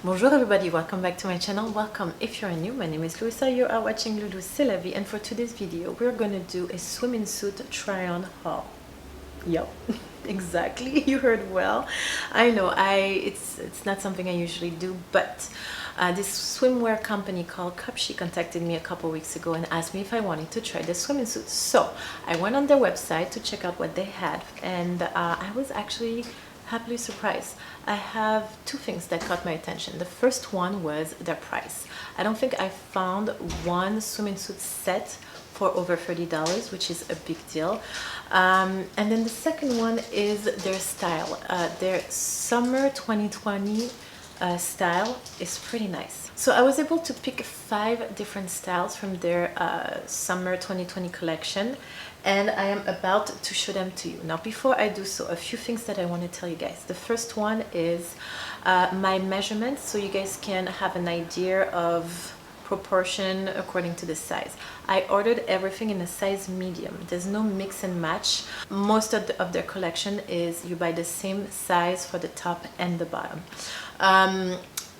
Bonjour everybody, welcome back to my channel. Welcome if you're new. My name is Louisa, you are watching Loulou C'est la vie, and for today's video we're gonna do a swimming suit try-on haul. Yep, exactly, you heard well. I know it's not something I usually do, but this swimwear company called CupShe contacted me a couple weeks ago and asked me if I wanted to try the swimming suit. So I went on their website to check out what they had, and I was actually happily surprised. I have two things that caught my attention. The first one was their price. I don't think I found one swimming suit set for over $30, which is a big deal. And then the second one is their style. Their summer 2020 style is pretty nice. So I was able to pick 5 different styles from their summer 2020 collection, and I am about to show them to you. Now before I do so, a few things that I want to tell you guys. The first one is my measurements, so you guys can have an idea of proportion according to the size. I ordered everything in a size medium. There's no mix and match. Most of their collection is you buy the same size for the top and the bottom.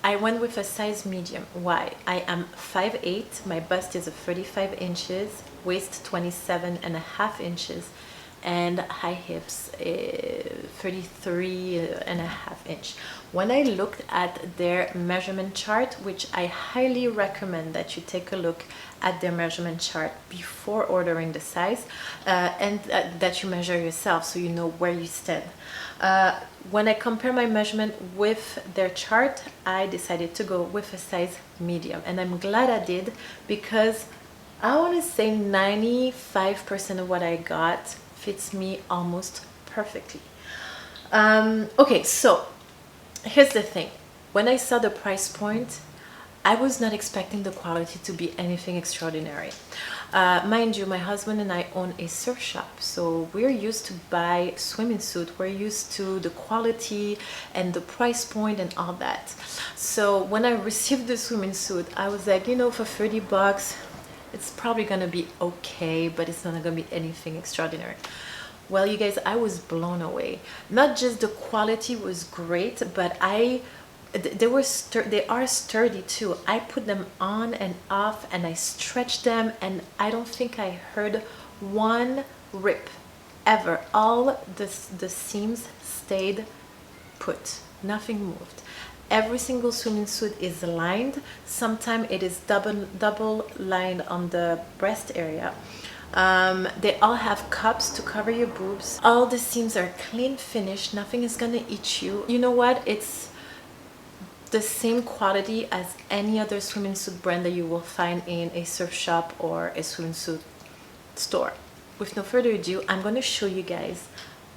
I went with a size medium. Why? I am 5'8", my bust is 35 inches, waist 27.5 inches, and high hips 33.5 inch. When I looked at their measurement chart, which I highly recommend that you take a look at their measurement chart before ordering the size, and that you measure yourself so you know where you stand. When I compare my measurement with their chart, I decided to go with a size medium, and I'm glad I did, because I want to say 95% of what I got fits me almost perfectly. Okay, so here's the thing. When I saw the price point, I was not expecting the quality to be anything extraordinary. Mind you, my husband and I own a surf shop, so we're used to buy swimming suit. We're used to the quality and the price point and all that. So when I received the swimming suit, I was like, you know, for 30 bucks, it's probably gonna be okay, but it's not gonna be anything extraordinary. Well, you guys, I was blown away. Not just the quality was great, but they are sturdy too. I put them on and off and I stretched them, and I don't think I heard one rip ever. All the seams stayed put, nothing moved. Every single swimming suit is lined. Sometimes it is double lined on the breast area. They all have cups to cover your boobs. All the seams are clean finished. Nothing is gonna eat you. You know what? It's the same quality as any other swimming suit brand that you will find in a surf shop or a swimming suit store. With no further ado, I'm going to show you guys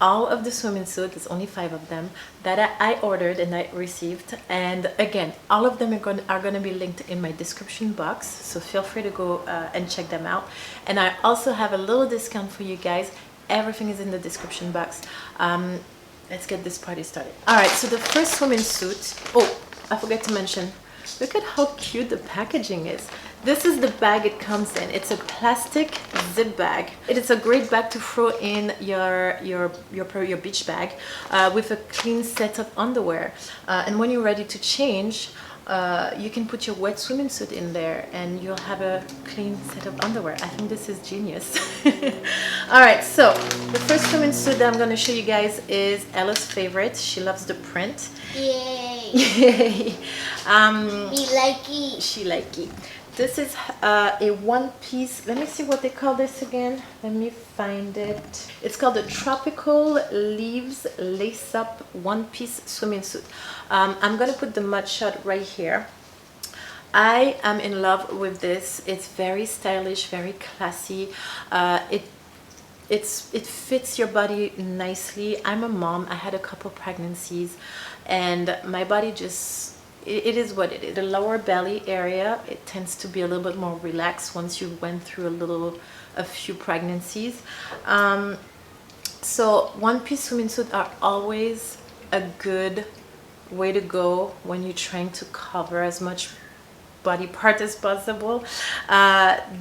all of the swimming suits. There's only 5 of them that I ordered and I received, and again, all of them are going to be linked in my description box, so feel free to go and check them out. And I also have a little discount for you guys. Everything is in the description box. Let's get this party started. All right, so the first swimming suit, oh, I forgot to mention, look at how cute the packaging is. This is the bag it comes in. It's a plastic zip bag. It is a great bag to throw in your beach bag with a clean set of underwear. And when you're ready to change, you can put your wet swimming suit in there and you'll have a clean set of underwear. I think this is genius. All right, so the first swimming suit that I'm going to show you guys is Ella's favorite. She loves the print. Yay! Yay! Me like it. She like it. This is a one-piece. Let me see what they call this again. Let me find it. It's called the Tropical Leaves Lace-Up One-Piece Swimming Suit. I'm gonna put the mud shot right here. I am in love with this. It's very stylish, very classy. It fits your body nicely. I'm a mom. I had a couple pregnancies, and my body just, it is what it is. The lower belly area, it tends to be a little bit more relaxed once you went through a few pregnancies. So one-piece swimsuit suits are always a good way to go when you're trying to cover as much body part as possible.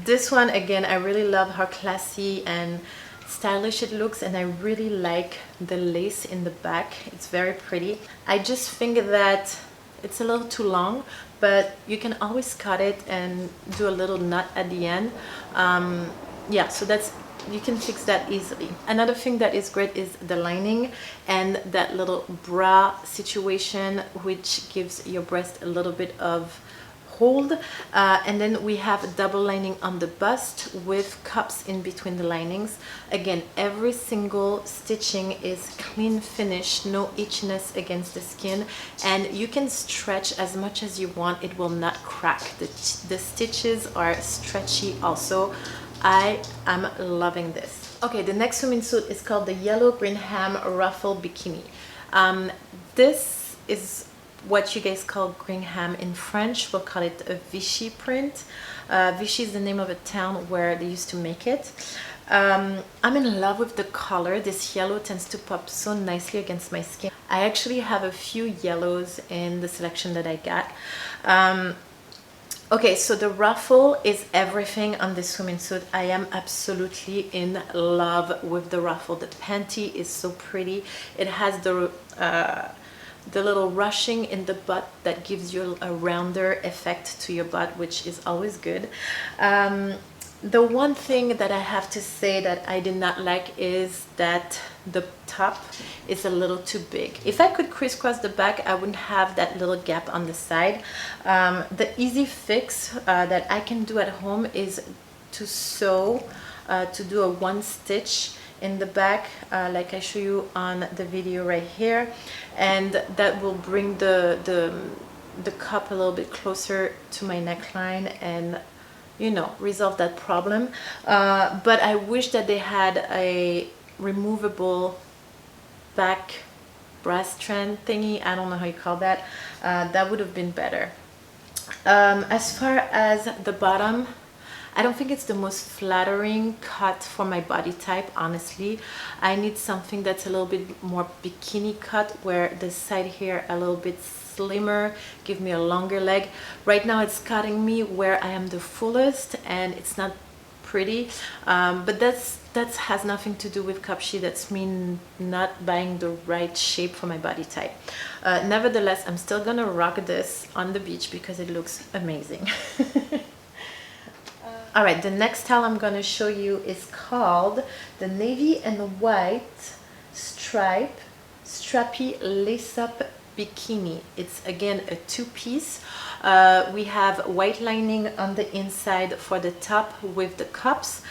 This one, again, I really love how classy and stylish it looks, and I really like the lace in the back. It's very pretty. I just think that it's a little too long, but you can always cut it and do a little knot at the end. Yeah, so that's, you can fix that easily. Another thing that is great is the lining and that little bra situation, which gives your breast a little bit of hold. And then we have double lining on the bust with cups in between the linings. Again, every single stitching is clean finish, no itchiness against the skin, and you can stretch as much as you want, it will not crack. The stitches are stretchy also. I am loving this. Okay, the next swimming suit is called the Yellow Green Ham Ruffle Bikini. This is what you guys call green ham in French. We'll call it a Vichy print. Vichy is the name of a town where they used to make it. I'm in love with the color. This yellow tends to pop so nicely against my skin. I actually have a few yellows in the selection that I got. Okay, so the ruffle is everything on this swimming suit. I am absolutely in love with the ruffle. The panty is so pretty. It has the little ruching in the butt that gives you a rounder effect to your butt, which is always good. The one thing that I have to say that I did not like is that the top is a little too big. If I could crisscross the back, I wouldn't have that little gap on the side. The easy fix that I can do at home is to sew, to do a one stitch in the back, like I show you on the video right here, and that will bring the cup a little bit closer to my neckline and, you know, resolve that problem. But I wish that they had a removable back brass strand thingy. I don't know how you call that. That would have been better. As far as the bottom, I don't think it's the most flattering cut for my body type, honestly. I need something that's a little bit more bikini cut, where the side here a little bit slimmer, give me a longer leg. Right now it's cutting me where I am the fullest and it's not pretty, but that has nothing to do with CupShe. That's me not buying the right shape for my body type. Nevertheless, I'm still gonna rock this on the beach because it looks amazing. All right, the next style I'm gonna show you is called the navy and white stripe strappy lace-up bikini. It's again a two-piece. We have white lining on the inside for the top with the cups.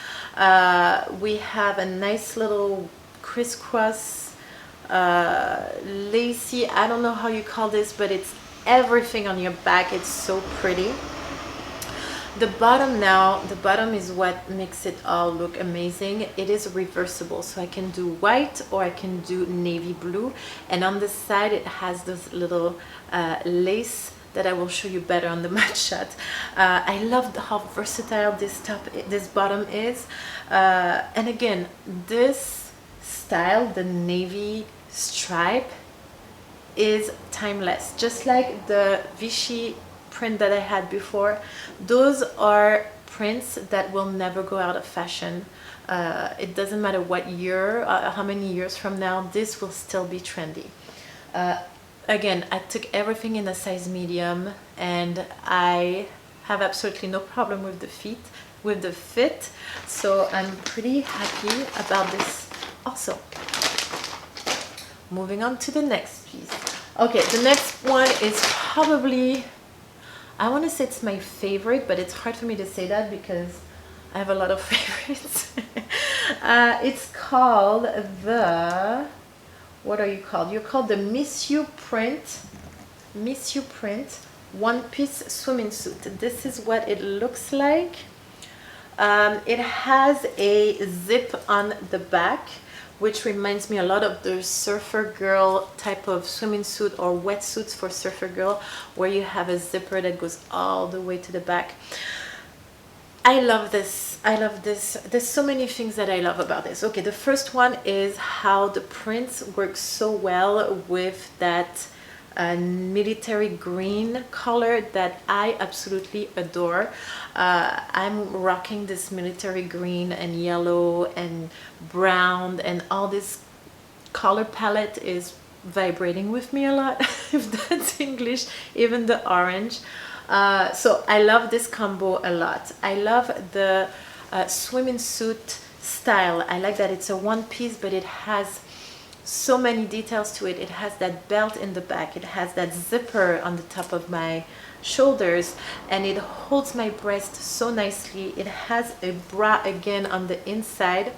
We have a nice little crisscross lacy, I don't know how you call this, but it's everything on your back. It's so pretty. The bottom now, the bottom is what makes it all look amazing. It is reversible, so I can do white or I can do navy blue, and on the side it has this little lace that I will show you better on the match shot. I love how versatile this bottom is, and again, this style, the navy stripe, is timeless, just like the Vichy print that I had before. Those are prints that will never go out of fashion. It doesn't matter what year, how many years from now, this will still be trendy. Again, I took everything in a size medium, and I have absolutely no problem with the fit, so I'm pretty happy about this also. Moving on to the next piece. Okay, the next one is probably, I want to say it's my favorite, but it's hard for me to say that because I have a lot of favorites. It's called the, what are you called? You're called the Miss You Print one-piece swimming suit. This is what it looks like. It has a zip on the back, which reminds me a lot of the surfer girl type of swimming suit or wetsuits for surfer girl, where you have a zipper that goes all the way to the back. I love this. I love this. There's so many things that I love about this. Okay, the first one is how the prints work so well with that military green color that I absolutely adore. I'm rocking this military green and yellow and brown, and all this color palette is vibrating with me a lot, if that's English, even the orange. So I love this combo a lot. I love the swimming suit style. I like that it's a one piece, but it has so many details to it. It has that belt in the back, it has that zipper on the top of my shoulders, and it holds my breast so nicely. It has a bra again on the inside.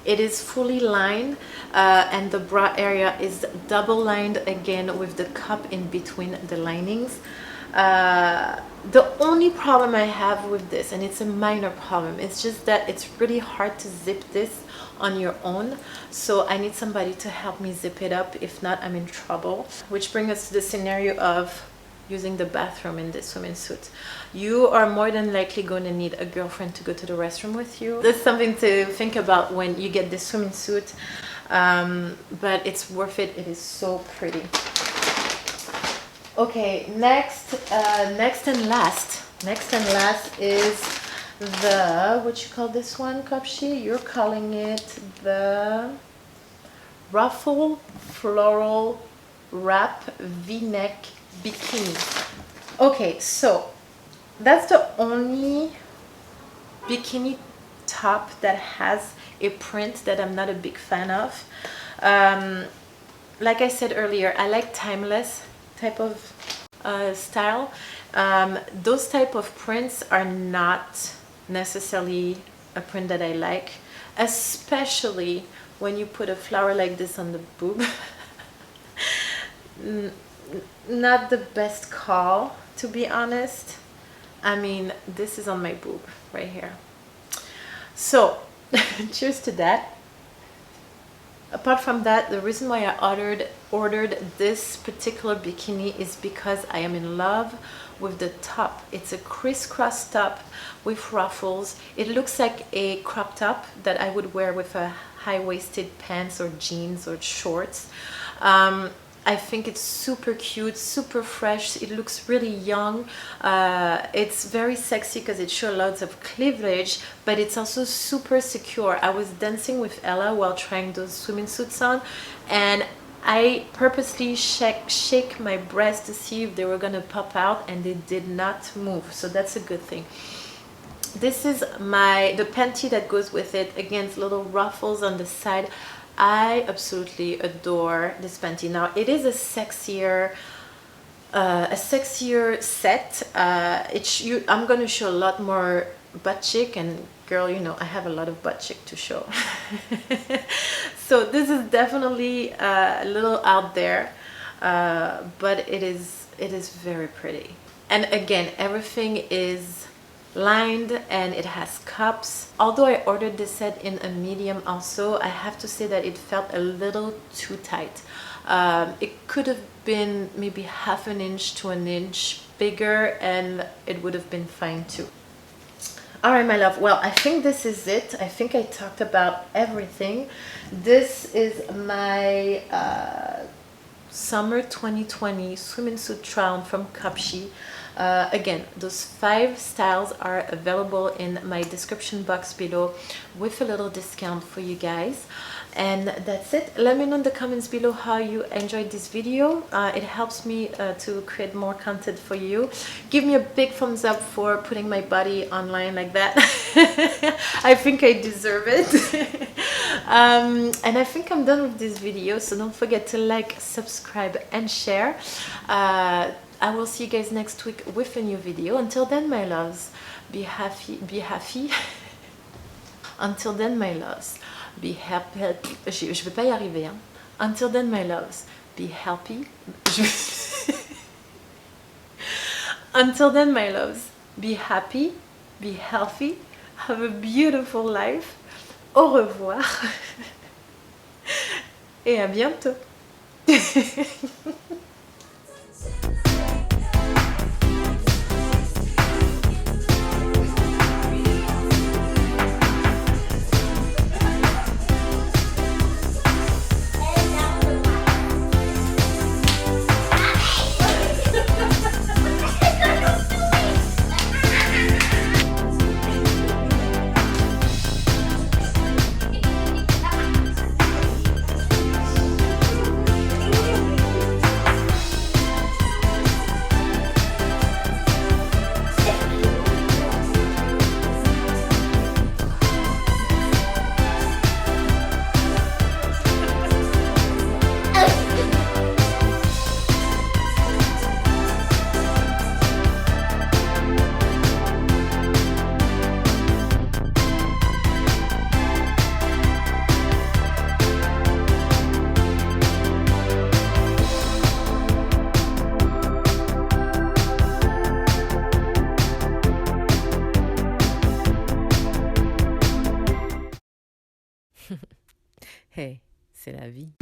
It is fully lined, and the bra area is double lined again with the cup in between the linings. The only problem I have with this, and it's a minor problem, it's just that it's really hard to zip this on your own, so I need somebody to help me zip it up. If not, I'm in trouble. Which brings us to the scenario of using the bathroom in this swimming suit. You are more than likely going to need a girlfriend to go to the restroom with you. That's something to think about when you get this swimming suit, but it's worth it. It is so pretty. Okay, next and last is the, what you call this one, CupShe? You're calling it the Ruffle Floral Wrap V-neck bikini. Okay, so that's the only bikini top that has a print that I'm not a big fan of. Like I said earlier, I like timeless type of style. Those type of prints are not necessarily a print that I like, especially when you put a flower like this on the boob. Not the best call, to be honest. I mean, this is on my boob right here. So cheers to that. Apart from that, the reason why I ordered this particular bikini is because I am in love with the top. It's a crisscross top with ruffles. It looks like a crop top that I would wear with a high-waisted pants or jeans or shorts. I think it's super cute, super fresh. It looks really young. It's very sexy because it shows lots of cleavage, but it's also super secure. I was dancing with Ella while trying those swimming suits on, and I purposely shake my breasts to see if they were gonna pop out, and they did not move, so that's a good thing. This is the panty that goes with it. Again, little ruffles on the side. I absolutely adore this panty. Now it is a sexier set. I'm gonna show a lot more butt cheek, and girl, you know I have a lot of butt cheek to show. So this is definitely a little out there, but it is very pretty. And again, everything is lined and it has cups. Although I ordered this set in a medium also, I have to say that it felt a little too tight. It could have been maybe half an inch to an inch bigger and it would have been fine too. All right, my love, well, I think this is it. I think I talked about everything. This is my summer 2020 swimming suit try on from CupShe. Again, those 5 styles are available in my description box below with a little discount for you guys. And that's it. Let me know in the comments below how you enjoyed this video. It helps me to create more content for you. Give me a big thumbs up for putting my body online like that. I think I deserve it. And I think I'm done with this video, so don't forget to like, subscribe and share. I will see you guys next week with a new video. Until then, my loves, be happy. Until then, my loves, be happy. Je vais pas y arriver, hein. Until then, my loves, be happy. Until then, my loves, be happy, be healthy, have a beautiful life. Au revoir. Et à bientôt. Hey, c'est la vie.